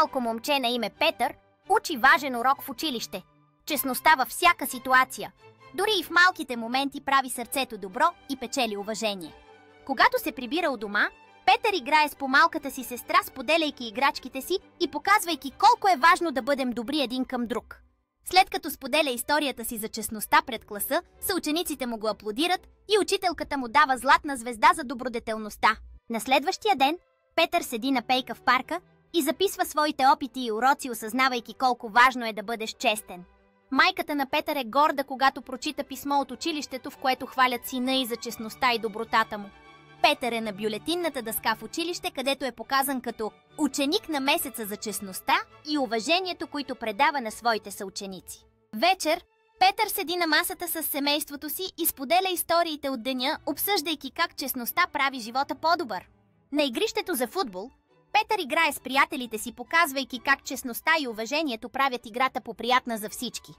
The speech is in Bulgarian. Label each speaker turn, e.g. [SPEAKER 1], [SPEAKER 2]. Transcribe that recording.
[SPEAKER 1] малко момче на име Петър учи важен урок в училище. Честността във всяка ситуация. Дори и в малките моменти прави сърцето добро и печели уважение. Когато се прибира у дома, Петър играе с по-малката си сестра, споделяйки играчките си и показвайки колко е важно да бъдем добри един към друг. След като споделя историята си за честността пред класа, съучениците му го аплодират и учителката му дава златна звезда за добродетелността. На следващия ден Петър седи на пейка в парка и записва своите опити и уроци, осъзнавайки колко важно е да бъдеш честен. Майката на Петър е горда, когато прочита писмо от училището, в което хвалят сина и за честността и добротата му. Петър е на бюлетинната дъска в училище, където е показан като ученик на месеца за честността и уважението, които предава на своите съученици. Вечер Петър седи на масата с семейството си и споделя историите от деня, обсъждайки как честността прави живота по-добър. На игрището за футбол Петър играе с приятелите си, показвайки как честността и уважението правят играта поприятна за всички.